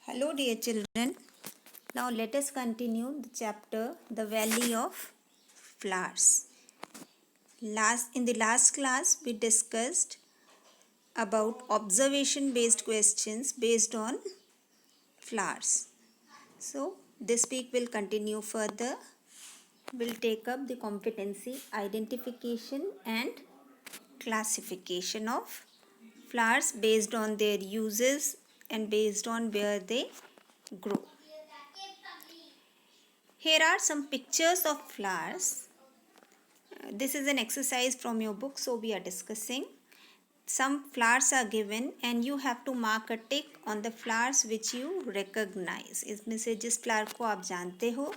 Hello dear children, now let us continue the chapter The Valley of Flowers. In the last class we discussed about observation based questions based on flowers. So this week we'll continue further. We'll take up the competency identification and classification of flowers based on their uses and based on where they grow. Here are some pictures of flowers. This is an exercise from your book, so we are discussing. Some flowers are given and you have to mark a tick on the flowers which you recognize. इसमें से जिस flower को आप जानते हो,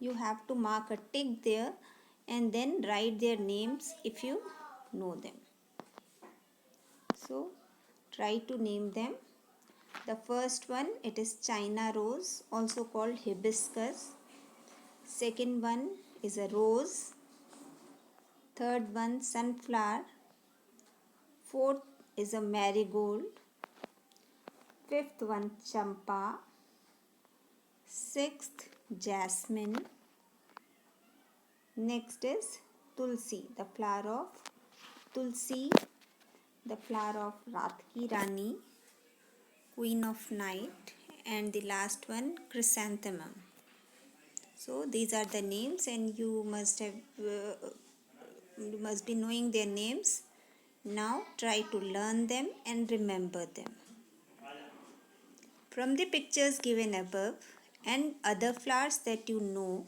you have to mark a tick there and then write their names if you know them. So try to name them. The first one, it is China rose, also called hibiscus. Second one is a rose. Third one, sunflower. Fourth is a marigold. Fifth one, champa. Sixth, jasmine. Next is tulsi, the flower of tulsi, the flower of Raat Ki Rani, queen of night, and the last one, chrysanthemum. So these are the names, and you must be knowing their names. Now try to learn them and remember them. From the pictures given above and other flowers that you know,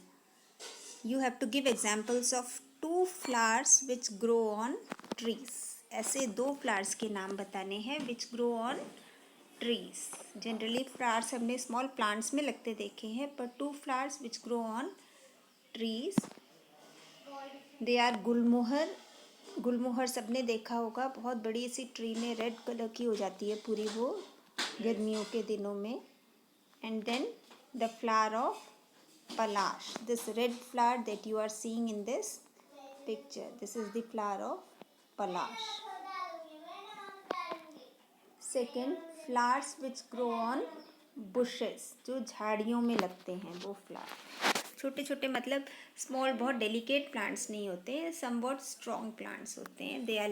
you have to give examples of two flowers which grow on trees. ऐसे दो flowers के नाम बताने हैं which grow on trees. Generally flowers हमने small plants में लगते देखे हैं, but two flowers which grow on trees, they are गुलमोहर. गुलमोहर सबने देखा होगा, बहुत बड़ी सी ट्री में रेड कलर की हो जाती है पूरी वो गर्मियों के दिनों में. And then the flower of palash, this red flower that you are seeing in this picture, this is the flower of palash. Second, flowers which grow on bushes, जो झाड़ियों में लगते हैं वो फ्लावर. छोटे छोटे मतलब स्मॉल, बहुत डेलिकेट प्लांट्स नहीं होते हैं, समवॉट स्ट्रॉन्ग प्लांट्स होते हैं. They are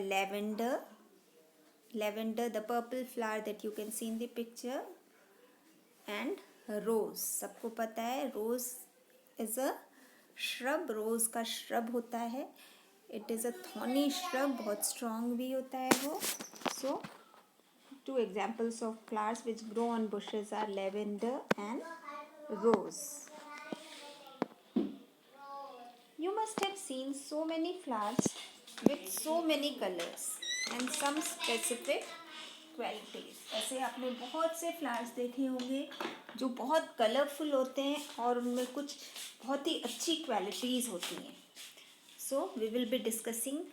lavender, the purple flower that you can see in the picture. And rose, सबको पता है रोज इज अ श्रब, रोज का श्रब होता है. It is a thorny shrub, बहुत स्ट्रॉन्ग भी होता है वो. सो two examples of flowers which grow on bushes are lavender and rose. You must have seen so many flowers with so many colors and some specific qualities. ऐसे आपने बहुत से flowers देखे होंगे जो बहुत कलरफुल होते हैं और उनमें कुछ बहुत ही अच्छी qualities होती हैं. So we will be discussing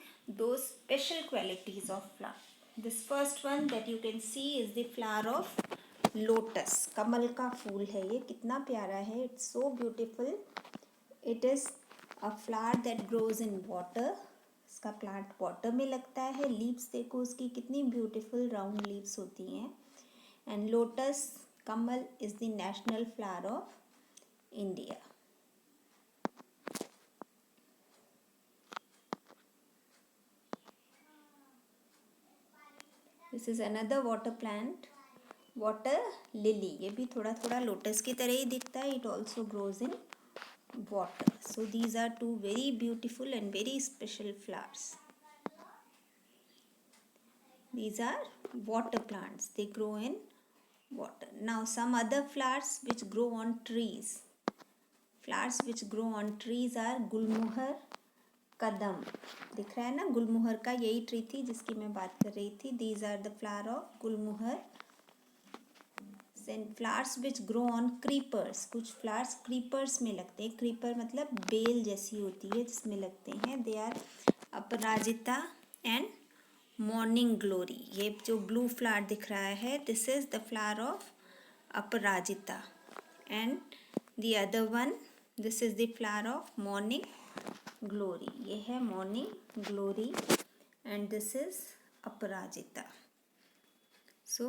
those special qualities of flower. This first one that you can see is the flower of lotus. कमल का फूल है ये, कितना प्यारा है. It's so beautiful. It is a flower that grows in water. इसका plant water में लगता है. लीव्स देखो उसकी कितनी ब्यूटीफुल राउंड लीव्स होती हैं. And lotus, Kamal, is the national flower of India. This is another water plant, water lily. ये भी थोड़ा थोड़ा लोटस की तरह ही दिखता है. It also grows in water. So these are two very beautiful and very special flowers. These are water plants, they grow in water. Now some other flowers which grow on trees. Flowers which grow on trees are गुलमोहर, कदम. दिख रहा है ना, गुलमोहर का यही tree थी जिसकी मैं बात कर रही थी. These are the flower of Gulmohar. Flowers which grow on creepers, कुछ फ्लावर्स क्रीपर्स में लगते हैं. क्रीपर मतलब बेल जैसी होती है जिसमें लगते हैं. They are Aparajita and morning glory. ये जो ब्लू फ्लावर दिख रहा है, this is the flower of Aparajita. And the other one, this is the flower of morning glory. ये है morning glory and this is Aparajita. So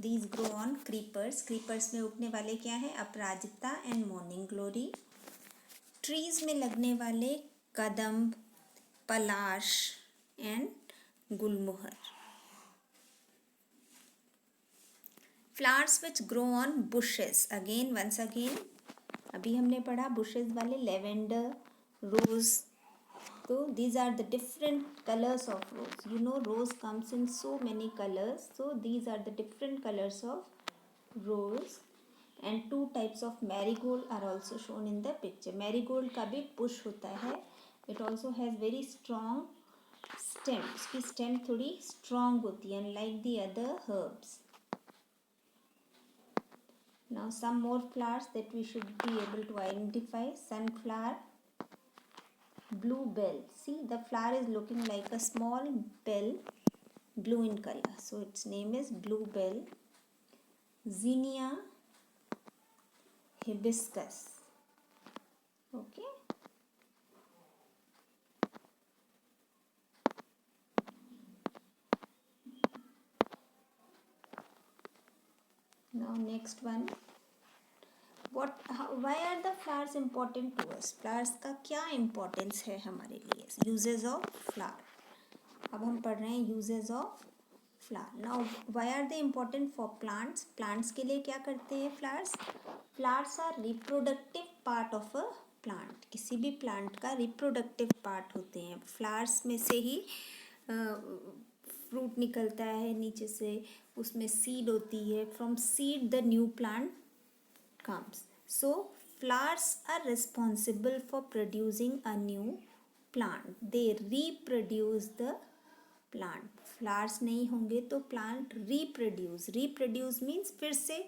these grow on creepers. Creepers में उगने वाले क्या है? Aparajita and morning glory. Trees में लगने वाले kadamb, palash and gulmohar. Flowers which grow on bushes. Again once again अभी हमने पढ़ा बुशेस वाले लेवेंडर, रोज. तो these are the different colors of rose. You know rose comes in so many colors. So these are the different colors of rose. And two types of marigold are also shown in the picture. Marigold का भी bush होता है. It also has very strong stem. इसकी stem थोड़ी strong होती है unlike the other herbs. Now some more flowers that we should be able to identify. Sunflower, bluebell. See the flower is looking like a small bell, blue in color. So its name is bluebell. Zinnia, hibiscus. Okay. Now next one. Why are the flowers important to us? Flowers का क्या importance है हमारे लिए? Uses of flower. अब हम पढ़ रहे हैं uses of flower. Now why are they important for plants? Plants के लिए क्या करते हैं flowers? Flowers are reproductive part of a plant. किसी भी plant का reproductive part होते हैं. Flowers में से ही फ्रूट निकलता है नीचे से, उसमें सीड होती है. From seed the new plant comes. So flowers are responsible for producing a new plant. They reproduce the plant. Flowers नहीं होंगे तो plant reproduce means फिर से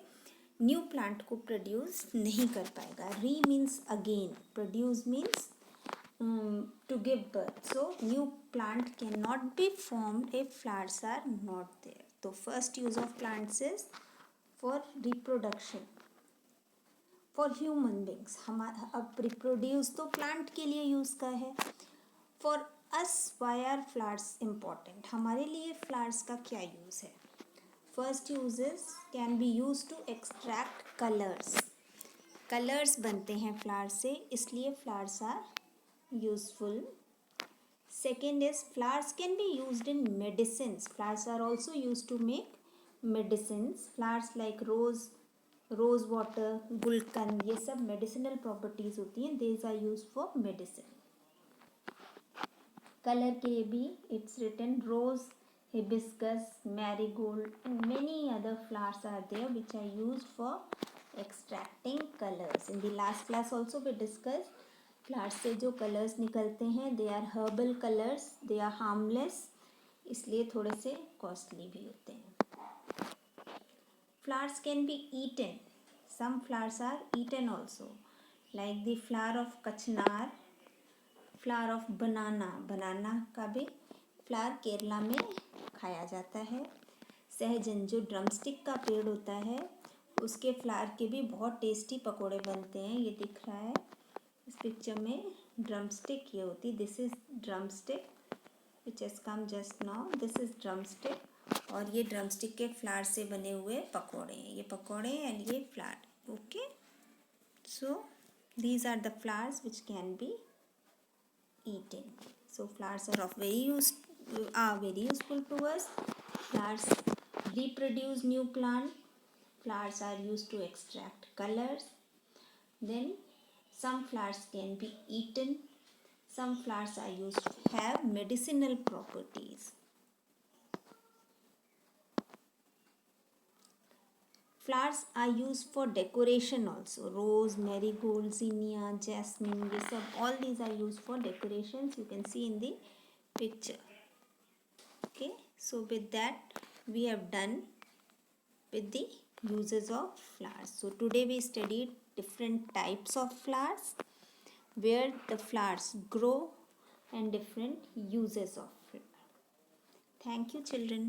new plant को produce नहीं कर पाएगा. Re means again, produce means to give birth. So new plant cannot be formed if flowers are not there. तो first use of plants is for reproduction. For human beings. हमारा अब reproduce तो plant के लिए use का है. For us why are flowers important. हमारे लिए फ्लावर्स का क्या यूज़ है? First uses can be use to extract colours. Colours बनते हैं फ्लावर से, इसलिए flowers are useful. Second is flowers can be used in medicines. Flowers are also use to make medicines. Flowers like rose water, gulkand, ये सब medicinal properties होती हैं. These are use for medicine. Colour के लिए भी it's written rose, hibiscus, marigold and many other flowers are there which are use for extracting colours. In the last class also we discuss flowers से जो colours निकलते हैं they are herbal colours. They are harmless, इसलिए थोड़े से costly भी होते हैं. Flowers can be eaten. Some flowers are eaten also, like the flower of कचनार, flower of banana. Banana का भी flower केरला में खाया जाता है. सहजन जो ड्रमस्टिक का पेड़ होता है उसके फ्लावर के भी बहुत टेस्टी पकोड़े बनते हैं. ये दिख रहा है इस पिक्चर में ड्रमस्टिक ये होती. This is drumstick which has come just now. This is drumstick. और ये ड्रमस्टिक के फ्लावर से बने हुए पकोड़े हैं. ये पकोड़े एंड ये flower. Okay. So these are the flowers which can be eaten. So flowers are very useful to us. Flowers reproduce new plant. Flowers are used to extract colors. Then some flowers can be eaten. Some flowers are used to have medicinal properties. Flowers are used for decoration also. Rose, marigold, zinnia, jasmine, ये सब all these are used for decorations. You can see in the picture. Okay, so with that we have done with the uses of flowers. So today we studied different types of flowers, where the flowers grow and different uses of flower. Thank you children.